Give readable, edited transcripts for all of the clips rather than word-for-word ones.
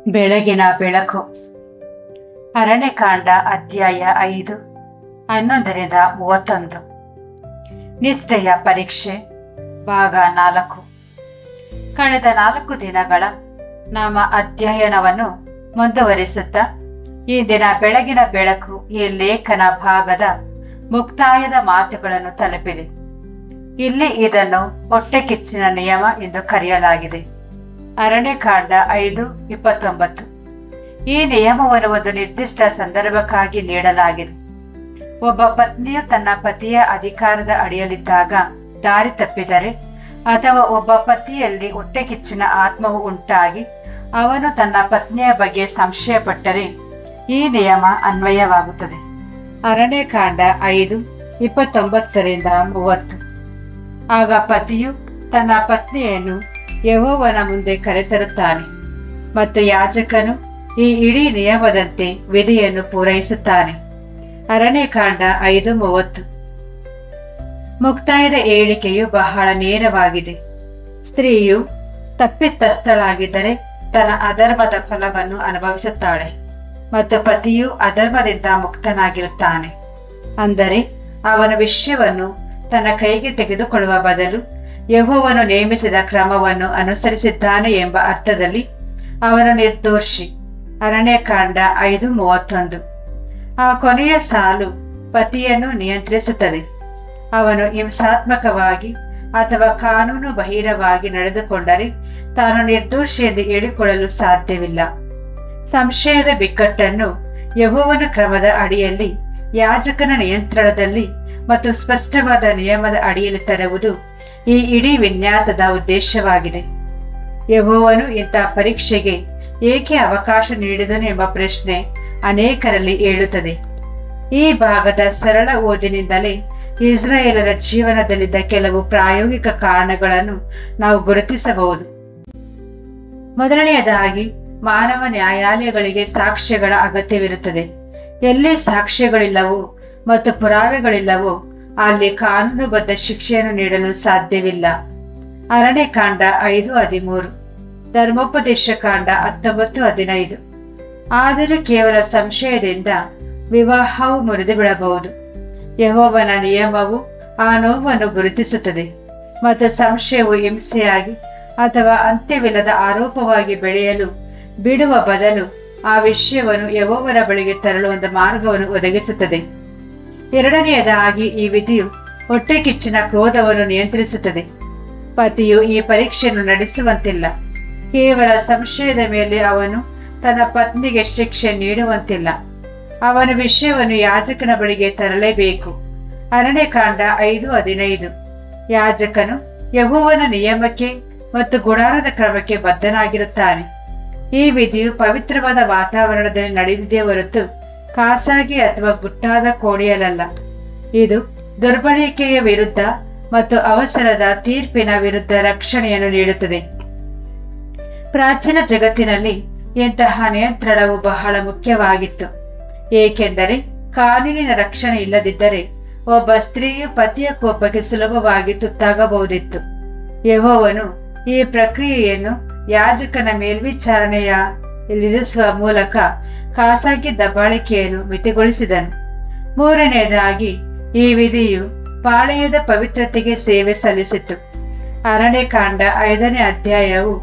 ಬೆಳಗಿನ ಬೆಳಕು. ಅರಣ್ಯಕಾಂಡ ಅಧ್ಯಾಯ 5 11-31. ನಿಷ್ಠೆಯ ಪರೀಕ್ಷೆ ಭಾಗ 4. ಕಳೆದ 4 ದಿನಗಳ ನಮ್ಮ ಅಧ್ಯಯನವನ್ನು ಮುಂದುವರಿಸುತ್ತಾ ಈ ದಿನ ಬೆಳಗಿನ ಬೆಳಕು ಈ ಲೇಖನ ಭಾಗದ ಮುಕ್ತಾಯದ ಮಾತುಗಳನ್ನು ತಲುಪಿದೆ. ಇಲ್ಲಿ ಇದನ್ನು ಹೊಟ್ಟೆ ಕಿಚ್ಚಿನ ನಿಯಮ ಎಂದು ಕರೆಯಲಾಗಿದೆ. ಅರಣ್ಯಕಾಂಡ 5:29. ಈ ನಿಯಮವನ್ನು ಒಂದು ನಿರ್ದಿಷ್ಟ ಸಂದರ್ಭಕ್ಕಾಗಿ ನೀಡಲಾಗಿದೆ. ಒಬ್ಬ ಪತ್ನಿಯು ತನ್ನ ಪತಿಯ ಅಧಿಕಾರದ ಅಡಿಯಲ್ಲಿದ್ದಾಗ ದಾರಿ ತಪ್ಪಿದರೆ ಅಥವಾ ಒಬ್ಬ ಪತಿಯಲ್ಲಿ ಹೊಟ್ಟೆ ಕಿಚ್ಚಿನ ಆತ್ಮವು ಉಂಟಾಗಿ ಅವನು ತನ್ನ ಪತ್ನಿಯ ಬಗ್ಗೆ ಸಂಶಯ ಪಟ್ಟರೆ ಈ ನಿಯಮ ಅನ್ವಯವಾಗುತ್ತದೆ. ಅರಣ್ಯಕಾಂಡ 5:29-30. ಆಗ ಪತಿಯು ತನ್ನ ಪತ್ನಿಯನ್ನು ಯೆಹೋವನ ಮುಂದೆ ಕರೆತರುತ್ತಾನೆ ಮತ್ತು ಯಾಜಕನು ಈ ಇಡೀ ನಿಯಮದಂತೆ ವಿಧಿಯನ್ನು ಪೂರೈಸುತ್ತಾನೆ. ಅರಣ್ಯಕಾಂಡ 5:30. ಮುಕ್ತಾಯದ ಹೇಳಿಕೆಯು ಬಹಳ ನೇರವಾಗಿದೆ. ಸ್ತ್ರೀಯು ತಪ್ಪಿತಸ್ಥಳಾಗಿದ್ದರೆ ತನ್ನ ಅಧರ್ಮದ ಫಲವನ್ನು ಅನುಭವಿಸುತ್ತಾಳೆ ಮತ್ತು ಪತಿಯು ಅಧರ್ಮದಿಂದ ಮುಕ್ತನಾಗಿರುತ್ತಾನೆ. ಅಂದರೆ ಅವನ ವಿಷಯವನ್ನು ತನ್ನ ಕೈಗೆ ತೆಗೆದುಕೊಳ್ಳುವ ಬದಲು ಯೆಹೋವನು ನೇಮಿಸಿದ ಕ್ರಮವನ್ನು ಅನುಸರಿಸಿದ್ದಾನೆ ಎಂಬ ಅರ್ಥದಲ್ಲಿ ಅವನು ನಿರ್ದೋಷಿ. ಅರಣ್ಯಕಾಂಡ 5:31. ಆ ಕೊನೆಯ ಸಾಲು ಪತಿಯನ್ನು ನಿಯಂತ್ರಿಸುತ್ತದೆ. ಅವನು ಹಿಂಸಾತ್ಮಕವಾಗಿ ಅಥವಾ ಕಾನೂನು ಬಾಹಿರವಾಗಿ ನಡೆದುಕೊಂಡರೆ ತಾನು ನಿರ್ದೋಷಿ ಎಂದು ಹೇಳಿಕೊಳ್ಳಲು ಸಾಧ್ಯವಿಲ್ಲ. ಸಂಶಯದ ಬಿಕ್ಕಟ್ಟನ್ನು ಯೆಹೋವನ ಕ್ರಮದ ಅಡಿಯಲ್ಲಿ, ಯಾಜಕನ ನಿಯಂತ್ರಣದಲ್ಲಿ ಮತ್ತು ಸ್ಪಷ್ಟವಾದ ನಿಯಮದ ಅಡಿಯಲ್ಲಿ ತರುವುದು ಈ ಇಡೀ ವಿನ್ಯಾಸದ ಉದ್ದೇಶವಾಗಿದೆ. ಯೆಹೋವನು ಇಂತಹ ಪರೀಕ್ಷೆಗೆ ಏಕೆ ಅವಕಾಶ ನೀಡಿದನು ಎಂಬ ಪ್ರಶ್ನೆ ಅನೇಕರಲ್ಲಿ ಏಳುತ್ತದೆ. ಈ ಭಾಗದ ಸರಳ ಓದಿನಿಂದಲೇ ಇಸ್ರಾಯೇಲರ ಜೀವನದಲ್ಲಿದ್ದ ಕೆಲವು ಪ್ರಾಯೋಗಿಕ ಕಾರಣಗಳನ್ನು ನಾವು ಗುರುತಿಸಬಹುದು. ಮೊದಲನೆಯದಾಗಿ, ಮಾನವ ನ್ಯಾಯಾಲಯಗಳಿಗೆ ಸಾಕ್ಷ್ಯಗಳ ಅಗತ್ಯವಿರುತ್ತದೆ. ಎಲ್ಲಿ ಸಾಕ್ಷ್ಯಗಳಿಲ್ಲವೋ ಮತ್ತು ಪುರಾವೆಗಳಿಲ್ಲವೋ ಅಲ್ಲಿ ಕಾನೂನುಬದ್ಧ ಶಿಕ್ಷೆಯನ್ನು ನೀಡಲು ಸಾಧ್ಯವಿಲ್ಲ. ಅರಣ್ಯಕಾಂಡ 5:13. ಧರ್ಮೋಪದೇಶ ಕಾಂಡ 19:15. ಆದರೂ ಕೇವಲ ಸಂಶಯದಿಂದ ವಿವಾಹವು ಮುರಿದು ಬಿಡಬಹುದು. ಯೆಹೋವನ ನಿಯಮವು ಆ ನೋವನ್ನು ಗುರುತಿಸುತ್ತದೆ ಮತ್ತು ಸಂಶಯವು ಹಿಂಸೆಯಾಗಿ ಅಥವಾ ಅಂತ್ಯವಿಲ್ಲದ ಆರೋಪವಾಗಿ ಬೆಳೆಯಲು ಬಿಡುವ ಬದಲು ಆ ವಿಷಯವನ್ನು ಯೆಹೋವನ ಬಳಿಗೆ ತರಲು ಒಂದು ಮಾರ್ಗವನ್ನು ಒದಗಿಸುತ್ತದೆ. ಎರಡನೆಯದಾಗಿ, ಈ ವಿಧಿಯು ಹೊಟ್ಟೆ ಕಿಚ್ಚಿನ ಕ್ರೋಧವನ್ನು ನಿಯಂತ್ರಿಸುತ್ತದೆ. ಪತಿಯು ಈ ಪರೀಕ್ಷೆಯನ್ನು ನಡೆಸುವಂತಿಲ್ಲ. ಕೇವಲ ಸಂಶಯದ ಮೇಲೆ ಅವನು ತನ್ನ ಪತ್ನಿಗೆ ಶಿಕ್ಷೆ ನೀಡುವಂತಿಲ್ಲ. ಅವನ ವಿಷಯವನ್ನು ಯಾಜಕನ ಬಳಿಗೆ ತರಲೇಬೇಕು. ಅರಣ್ಯಕಾಂಡ 5:15. ಯಾಜಕನು ಯೆಹೋವನ ನಿಯಮಕ್ಕೆ ಮತ್ತು ಗುಡಾರದ ಕ್ರಮಕ್ಕೆ ಬದ್ಧನಾಗಿರುತ್ತಾನೆ. ಈ ವಿಧಿಯು ಪವಿತ್ರವಾದ ವಾತಾವರಣದಲ್ಲಿ ನಡೆದಿದೆ ಹೊರತು ಖಾಸಗಿ ಅಥವಾ ಗುಟ್ಟಾದ ಕೋಣೆಯಲ್ಲ. ಇದು ದುರ್ಬಳಕೆಯ ವಿರುದ್ಧ ಮತ್ತು ಅವಸರದ ತೀರ್ಪಿನ ವಿರುದ್ಧ ರಕ್ಷಣೆಯನ್ನು ನೀಡುತ್ತದೆ. ಪ್ರಾಚೀನ ಜಗತ್ತಿನಲ್ಲಿ ಇಂತಹ ನಿಯಂತ್ರಣವು ಬಹಳ ಮುಖ್ಯವಾಗಿತ್ತು, ಏಕೆಂದರೆ ಕಾನೂನಿನ ರಕ್ಷಣೆ ಇಲ್ಲದಿದ್ದರೆ ಒಬ್ಬ ಸ್ತ್ರೀಯು ಪತಿಯ ಕೋಪಕ್ಕೆ ಸುಲಭವಾಗಿ ತುತ್ತಾಗಬಹುದಿತ್ತು. ಯೆಹೋವನು ಈ ಪ್ರಕ್ರಿಯೆಯನ್ನು ಯಾಜಕನ ಮೇಲ್ವಿಚಾರಣೆಯಲ್ಲಿರಿಸುವ ಮೂಲಕ ಖಾಸಗಿ ದಬ್ಬಾಳಿಕೆಯನ್ನು ಮಿತಿಗೊಳಿಸಿದನು. ಮೂರನೆಯದಾಗಿ, ಈ ವಿಧಿಯು ಪಾಳೆಯದ ಪವಿತ್ರತೆಗೆ ಸೇವೆ ಸಲ್ಲಿಸಿತು. ಅರಣ್ಯಕಾಂಡ 5ನೇ ಅಧ್ಯಾಯವು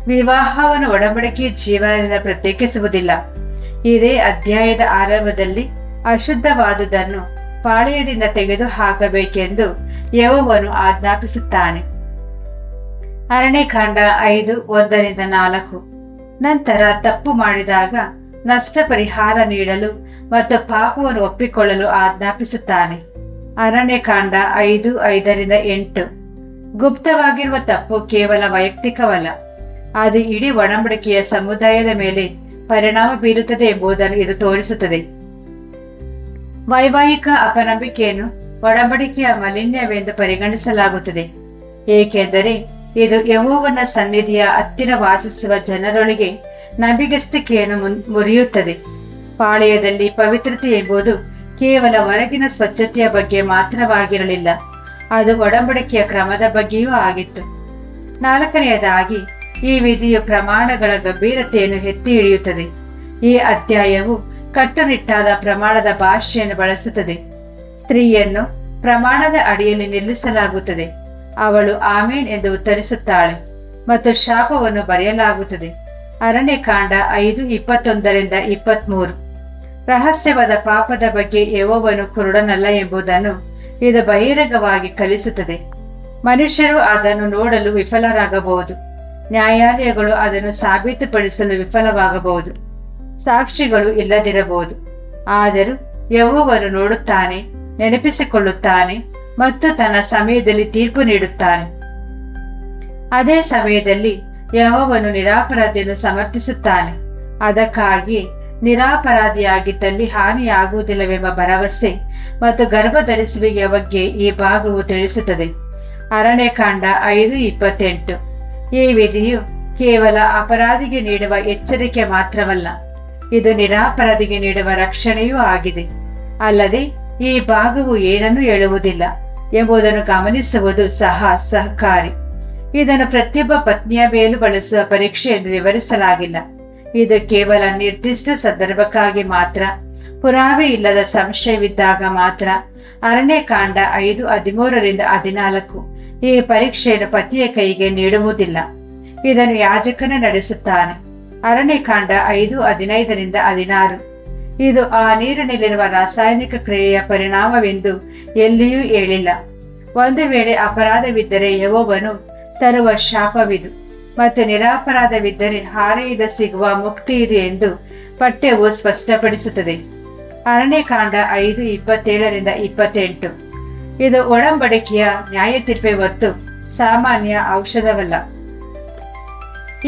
ವಿವಾಹವನ್ನು ಒಡಂಬಡಿಕೆಯ ಜೀವನದಿಂದ ಪ್ರತ್ಯೇಕಿಸುವುದಿಲ್ಲ. ಇದೇ ಅಧ್ಯಾಯದ ಆರಂಭದಲ್ಲಿ ಅಶುದ್ಧವಾದುದನ್ನು ಪಾಳೆಯದಿಂದ ತೆಗೆದು ಹಾಕಬೇಕೆಂದು ಯೆಹೋವನು ಆಜ್ಞಾಪಿಸುತ್ತಾನೆ. ಅರಣ್ಯಕಾಂಡ 5:1-4. ನಂತರ ತಪ್ಪು ಮಾಡಿದಾಗ ನಷ್ಟ ಪರಿಹಾರ ನೀಡಲು ಮತ್ತು ಪಾಪವನ್ನು ಒಪ್ಪಿಕೊಳ್ಳಲು ಆಜ್ಞಾಪಿಸುತ್ತಾನೆ. ಅರಣ್ಯಕಾಂಡ 5:5-8. ಗುಪ್ತವಾಗಿರುವ ತಪ್ಪು ಕೇವಲ ವೈಯಕ್ತಿಕವಲ್ಲ, ಅದು ಇಡೀ ಒಡಂಬಡಿಕೆಯ ಸಮುದಾಯದ ಮೇಲೆ ಪರಿಣಾಮ ಬೀರುತ್ತದೆ ಎಂಬುದನ್ನು ಇದು ತೋರಿಸುತ್ತದೆ. ವೈವಾಹಿಕ ಅಪನಂಬಿಕೆಯನ್ನು ಒಡಂಬಡಿಕೆಯ ಮಾಲಿನ್ಯವೆಂದು ಪರಿಗಣಿಸಲಾಗುತ್ತದೆ, ಏಕೆಂದರೆ ಇದು ಯೆಹೋವನ ಸನ್ನಿಧಿಯ ಹತ್ತಿರ ವಾಸಿಸುವ ಜನರೊಳಗೆ ನಂಬಿಗಸ್ತಿಕೆಯನ್ನು ಮುರಿಯುತ್ತದೆ. ಪಾಳೆಯದಲ್ಲಿ ಪವಿತ್ರತೆ ಎಂಬುದು ಕೇವಲ ಹೊರಗಿನ ಸ್ವಚ್ಛತೆಯ ಬಗ್ಗೆ ಮಾತ್ರವಾಗಿರಲಿಲ್ಲ, ಅದು ಒಡಂಬಡಿಕೆಯ ಕ್ರಮದ ಬಗ್ಗೆಯೂ ಆಗಿತ್ತು. ನಾಲ್ಕನೆಯದಾಗಿ, ಈ ವಿಧಿಯು ಪ್ರಮಾಣಗಳ ಗಂಭೀರತೆಯನ್ನು ಎತ್ತಿ ಹಿಡಿಯುತ್ತದೆ. ಈ ಅಧ್ಯಾಯವು ಕಟ್ಟುನಿಟ್ಟಾದ ಪ್ರಮಾಣದ ಭಾಷೆಯನ್ನು ಬಳಸುತ್ತದೆ. ಸ್ತ್ರೀಯನ್ನು ಪ್ರಮಾಣದ ಅಡಿಯಲ್ಲಿ ನಿಲ್ಲಿಸಲಾಗುತ್ತದೆ. ಅವಳು ಆಮೇನ್ ಎಂದು ಉತ್ತರಿಸುತ್ತಾಳೆ ಮತ್ತು ಶಾಪವನ್ನು ಬರೆಯಲಾಗುತ್ತದೆ. ಅರಣ್ಯಕಾಂಡ 5:21-23. ರಹಸ್ಯವಾದ ಪಾಪದ ಬಗ್ಗೆ ಯೆಹೋವನು ಕುರುಡನಲ್ಲ ಎಂಬುದನ್ನು ಇದು ಬಹಿರಂಗವಾಗಿ ಕಲಿಸುತ್ತದೆ. ಮನುಷ್ಯರು ಅದನ್ನು ನೋಡಲು ವಿಫಲರಾಗಬಹುದು. ನ್ಯಾಯಾಲಯಗಳು ಅದನ್ನು ಸಾಬೀತುಪಡಿಸಲು ವಿಫಲವಾಗಬಹುದು. ಸಾಕ್ಷಿಗಳು ಇಲ್ಲದಿರಬಹುದು. ಆದರೂ ಯೆಹೋವನು ನೋಡುತ್ತಾನೆ, ನೆನಪಿಸಿಕೊಳ್ಳುತ್ತಾನೆ ಮತ್ತು ತನ್ನ ಸಮಯದಲ್ಲಿ ತೀರ್ಪು ನೀಡುತ್ತಾನೆ. ಅದೇ ಸಮಯದಲ್ಲಿ ಯೆಹೋವನು ನಿರಪರಾಧಿಯನ್ನು ಸಮರ್ಥಿಸುತ್ತಾನೆ. ಅದಕ್ಕಾಗಿ ನಿರಪರಾಧಿಯಾಗಿದ್ದಲ್ಲಿ ಹಾನಿಯಾಗುವುದಿಲ್ಲವೆಂಬ ಭರವಸೆ ಮತ್ತು ಗರ್ಭಧರಿಸುವಿಕೆಯ ಬಗ್ಗೆ ಈ ಭಾಗವು ತಿಳಿಸುತ್ತದೆ. ಅರಣ್ಯಕಾಂಡ 5:28. ಈ ವಿಧಿಯು ಕೇವಲ ಅಪರಾಧಿಗೆ ನೀಡುವ ಎಚ್ಚರಿಕೆ ಮಾತ್ರವಲ್ಲ, ಇದು ನಿರಪರಾಧಿಗೆ ನೀಡುವ ರಕ್ಷಣೆಯೂ ಆಗಿದೆ. ಅಲ್ಲದೆ ಈ ಭಾಗವು ಏನನ್ನೂ ಹೇಳುವುದಿಲ್ಲ ಎಂಬುದನ್ನು ಗಮನಿಸುವುದು ಸಹ ಸಹಕಾರಿ. ಇದನ್ನು ಪ್ರತಿಯೊಬ್ಬ ಪತ್ನಿಯ ಮೇಲೂ ಬಳಸುವ ಪರೀಕ್ಷೆ ಎಂದು ವಿವರಿಸಲಾಗಿಲ್ಲ. ಇದು ಕೇವಲ ನಿರ್ದಿಷ್ಟ ಸಂದರ್ಭಕ್ಕಾಗಿ ಮಾತ್ರ, ಪುರಾವೆ ಇಲ್ಲದ ಸಂಶಯವಿದ್ದಾಗ ಮಾತ್ರ. ಅರಣ್ಯಕಾಂಡ 5:13-14 ಈ ಪರೀಕ್ಷೆಯನ್ನು ಪತಿಯ ಕೈಗೆ ನೀಡುವುದಿಲ್ಲ. ಇದನ್ನು ಯಾಜಕನೇ ನಡೆಸುತ್ತಾನೆ. ಅರಣ್ಯಕಾಂಡ 5:15-16 ಇದು ಆ ನೀರಿನಲ್ಲಿರುವ ರಾಸಾಯನಿಕ ಕ್ರಿಯೆಯ ಪರಿಣಾಮವೆಂದು ಎಲ್ಲಿಯೂ ಹೇಳಿಲ್ಲ. ಒಂದು ವೇಳೆ ಅಪರಾಧವಿದ್ದರೆ ಯೆಹೋವನು ತರುವ ಶಾಪವಿದು ಮತ್ತು ನಿರಪರಾಧವಿದ್ದರೆ ಹಾರೆಯಿಂದ ಸಿಗುವ ಮುಕ್ತಿ ಇದೆ ಎಂದು ಪಠ್ಯವು ಸ್ಪಷ್ಟಪಡಿಸುತ್ತದೆ. ಅರಣ್ಯಕಾಂಡ 5:27-28 ಇದು ಒಡಂಬಡಿಕೆಯ ನ್ಯಾಯ ತೀರ್ಪೆ ಹೊರತು ಸಾಮಾನ್ಯ ಔಷಧವಲ್ಲ.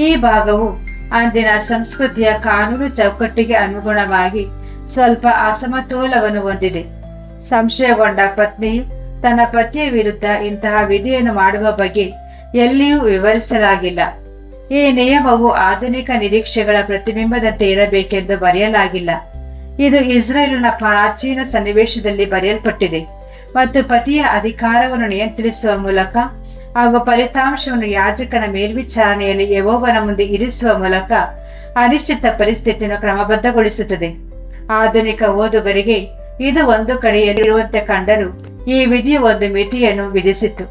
ಈ ಭಾಗವು ಅಂದಿನ ಸಂಸ್ಕೃತಿಯ ಕಾನೂನು ಚೌಕಟ್ಟಿಗೆ ಅನುಗುಣವಾಗಿ ಸ್ವಲ್ಪ ಅಸಮತೋಲವನ್ನು ಹೊಂದಿದೆ. ಸಂಶಯಗೊಂಡ ಪತ್ನಿಯು ತನ್ನ ಪತಿಯ ವಿರುದ್ಧ ಇಂತಹ ವಿಧಿಯನ್ನು ಮಾಡುವ ಬಗ್ಗೆ ಎಲ್ಲಿಯೂ ವಿವರಿಸಲಾಗಿಲ್ಲ. ಈ ನಿಯಮವು ಆಧುನಿಕ ನಿರೀಕ್ಷೆಗಳ ಪ್ರತಿಬಿಂಬದಂತೆ ಇರಬೇಕೆಂದು ಬರೆಯಲಾಗಿಲ್ಲ. ಇದು ಇಸ್ರೇಲಿನ ಪ್ರಾಚೀನ ಸನ್ನಿವೇಶದಲ್ಲಿ ಬರೆಯಲ್ಪಟ್ಟಿದೆ ಮತ್ತು ಪತಿಯ ಅಧಿಕಾರವನ್ನು ನಿಯಂತ್ರಿಸುವ ಮೂಲಕ ಹಾಗೂ ಫಲಿತಾಂಶವನ್ನು ಯಾಜಕನ ಮೇಲ್ವಿಚಾರಣೆಯಲ್ಲಿ ಯೆಹೋವನ ಮುಂದೆ ಇರಿಸುವ ಮೂಲಕ ಅನಿಶ್ಚಿತ ಪರಿಸ್ಥಿತಿಯನ್ನು ಕ್ರಮಬದ್ಧಗೊಳಿಸುತ್ತದೆ. ಆಧುನಿಕ ಓದುಗರಿಗೆ ಇದು ಒಂದು ಕಡೆಯಲ್ಲಿರುವಂತೆ ಕಂಡರೂ ಈ ವಿಧಿಯು ಒಂದು ಮಿತಿಯನ್ನು ವಿಧಿಸಿತು.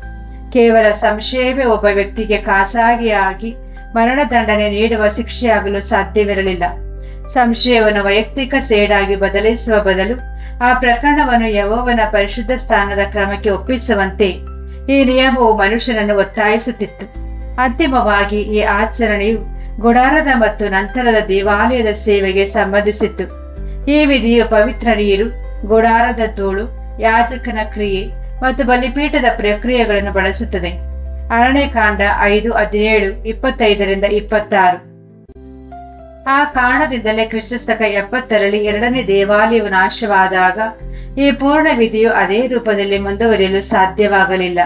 ಕೇವಲ ಸಂಶಯವೇ ಒಬ್ಬ ವ್ಯಕ್ತಿಗೆ ಖಾಸಗಿಯಾಗಿ ಮರಣದಂಡನೆ ನೀಡುವ ಶಿಕ್ಷೆಯಾಗಲು ಸಾಧ್ಯವಿರಲಿಲ್ಲ. ಸಂಶಯವನ್ನು ವೈಯಕ್ತಿಕ ಸೇಡಾಗಿ ಬದಲಿಸುವ ಬದಲು ಆ ಪ್ರಕರಣವನ್ನು ಯೆಹೋವನ ಪರಿಶುದ್ಧ ಸ್ಥಾನದ ಕ್ರಮಕ್ಕೆ ಒಪ್ಪಿಸುವಂತೆ ಈ ನಿಯಮವು ಮನುಷ್ಯನನ್ನು ಒತ್ತಾಯಿಸುತ್ತಿತ್ತು. ಅಂತಿಮವಾಗಿ ಈ ಆಚರಣೆಯು ಗುಡಾರದ ಮತ್ತು ನಂತರದ ದೇವಾಲಯದ ಸೇವೆಗೆ ಸಂಬಂಧಿಸಿತ್ತು. ಈ ವಿಧಿಯು ಪವಿತ್ರ ನೀರು, ಗುಡಾರದ ಧೂಳು, ಯಾಜಕನ ಕ್ರಿಯೆ ಮತ್ತು ಬಲಿಪೀಠದ ಪ್ರಕ್ರಿಯೆಗಳನ್ನು ಬಳಸುತ್ತದೆ. ಅರಣ್ಯಕಾಂಡ 5:17-25-26 ಆ ಕಾರಣದಿಂದಲೇ ಕ್ರಿಸ್ತಶಕ 70ರಲ್ಲಿ ಎರಡನೇ ದೇವಾಲಯವು ನಾಶವಾದಾಗ ಈ ಪೂರ್ಣ ವಿಧಿಯು ಅದೇ ರೂಪದಲ್ಲಿ ಮುಂದುವರಿಯಲು ಸಾಧ್ಯವಾಗಲಿಲ್ಲ.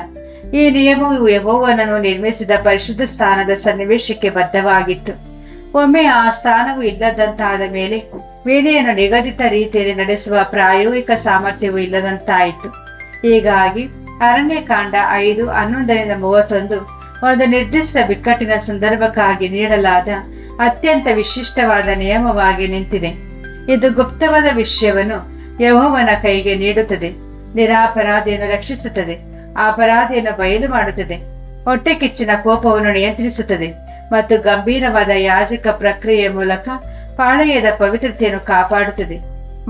ಈ ನಿಯಮವು ಯೆಹೋವನನ್ನು ನಿರ್ಮಿಸಿದ ಪರಿಶುದ್ಧ ಸ್ಥಾನದ ಸನ್ನಿವೇಶಕ್ಕೆ ಬದ್ಧವಾಗಿತ್ತು. ಒಮ್ಮೆ ಆ ಸ್ಥಾನವು ಇಲ್ಲದಂತಾದ ಮೇಲೆ ವಿಧಿಯನ್ನು ನಿಗದಿತ ರೀತಿಯಲ್ಲಿ ನಡೆಸುವ ಪ್ರಾಯೋಗಿಕ ಸಾಮರ್ಥ್ಯವೂ ಇಲ್ಲದಂತಾಯಿತು. ಹೀಗಾಗಿ ಅರಣ್ಯಕಾಂಡ 5:11-31 ಒಂದು ನಿರ್ದಿಷ್ಟ ಬಿಕ್ಕಟ್ಟಿನ ಸಂದರ್ಭಕ್ಕಾಗಿ ನೀಡಲಾದ ಅತ್ಯಂತ ವಿಶಿಷ್ಟವಾದ ನಿಯಮವಾಗಿ ನಿಂತಿದೆ. ಇದು ಗುಪ್ತವಾದ ವಿಷಯವನ್ನು ಯೆಹೋವನ ಕೈಗೆ ನೀಡುತ್ತದೆ, ನಿರಪರಾಧಿಯನ್ನು ರಕ್ಷಿಸುತ್ತದೆ, ಅಪರಾಧಿಯನ್ನು ಬಯಲು ಮಾಡುತ್ತದೆ, ಹೊಟ್ಟೆ ಕಿಚ್ಚಿನ ಕೋಪವನ್ನು ನಿಯಂತ್ರಿಸುತ್ತದೆ ಮತ್ತು ಗಂಭೀರವಾದ ಯಾಜಕ ಪ್ರಕ್ರಿಯೆಯ ಮೂಲಕ ಪಾಳೆಯದ ಪವಿತ್ರತೆಯನ್ನು ಕಾಪಾಡುತ್ತದೆ.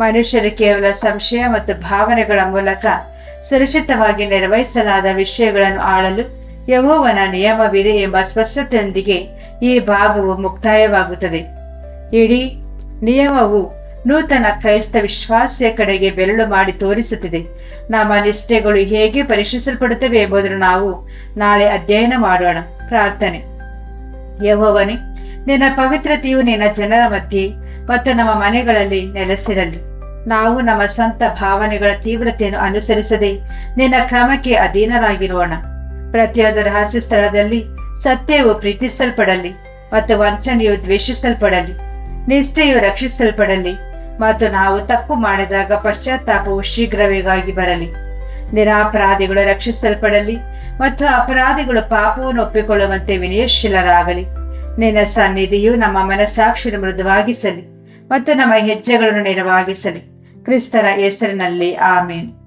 ಮನುಷ್ಯರು ಕೇವಲ ಸಂಶಯ ಮತ್ತು ಭಾವನೆಗಳ ಮೂಲಕ ಸುರಕ್ಷಿತವಾಗಿ ನಿರ್ವಹಿಸಲಾದ ವಿಷಯಗಳನ್ನು ಆಳಲು ಯೆಹೋವನ ನಿಯಮವಿದೆ ಎಂಬ ಸ್ಪಷ್ಟತೆಯೊಂದಿಗೆ ಈ ಭಾಗವು ಮುಕ್ತಾಯವಾಗುತ್ತದೆ. ಇಡೀ ನಿಯಮವು ನೂತನ ಕ್ರೈಸ್ತ ವಿಶ್ವಾಸಿಯ ಕಡೆಗೆ ಬೆರಳು ಮಾಡಿ ತೋರಿಸುತ್ತಿದೆ. ನಮ್ಮ ನಿಷ್ಠೆಗಳು ಹೇಗೆ ಪರೀಕ್ಷಿಸಲ್ಪಡುತ್ತವೆ ಎಂಬುದನ್ನು ನಾವು ನಾಳೆ ಅಧ್ಯಯನ ಮಾಡೋಣ. ಪ್ರಾರ್ಥನೆ. ಯೆಹೋವನೇ, ನಿನ್ನ ಪವಿತ್ರತೆಯು ನಿನ್ನ ಜನರ ಮಧ್ಯೆ ಮತ್ತು ನಮ್ಮ ಮನೆಗಳಲ್ಲಿ ನೆಲೆಸಿರಲಿ. ನಾವು ನಮ್ಮ ಸ್ವಂತ ಭಾವನೆಗಳ ತೀವ್ರತೆಯನ್ನು ಅನುಸರಿಸದೆ ನಿನ್ನ ಕ್ರಮಕ್ಕೆ ಅಧೀನರಾಗಿರೋಣ. ಪ್ರತಿಯೊಂದು ರಹಸ್ಯ ಸ್ಥಳದಲ್ಲಿ ಸತ್ಯವು ಪ್ರೀತಿಸಲ್ಪಡಲಿ ಮತ್ತು ವಂಚನೆಯು ದ್ವೇಷಿಸಲ್ಪಡಲಿ, ನಿಷ್ಠೆಯು ರಕ್ಷಿಸಲ್ಪಡಲಿ ಮತ್ತು ನಾವು ತಪ್ಪು ಮಾಡಿದಾಗ ಪಶ್ಚಾತ್ತಾಪವು ಶೀಘ್ರವಾಗಿ ಬರಲಿ. ನಿರಪರಾಧಿಗಳು ರಕ್ಷಿಸಲ್ಪಡಲಿ ಮತ್ತು ಅಪರಾಧಿಗಳು ಪಾಪವನ್ನು ಒಪ್ಪಿಕೊಳ್ಳುವಂತೆ ವಿನಯಶೀಲರಾಗಲಿ. ನಿನ್ನ ಸನ್ನಿಧಿಯು ನಮ್ಮ ಮನಸ್ಸಾಕ್ಷಿಯನ್ನು ಮೃದುವಾಗಿಸಲಿ ಮತ್ತು ನಮ್ಮ ಹೆಜ್ಜೆಗಳನ್ನು ನೇರವಾಗಿಸಲಿ. ಕ್ರಿಸ್ತರ ಹೆಸರಿನಲ್ಲಿ ಆಮೇನ್.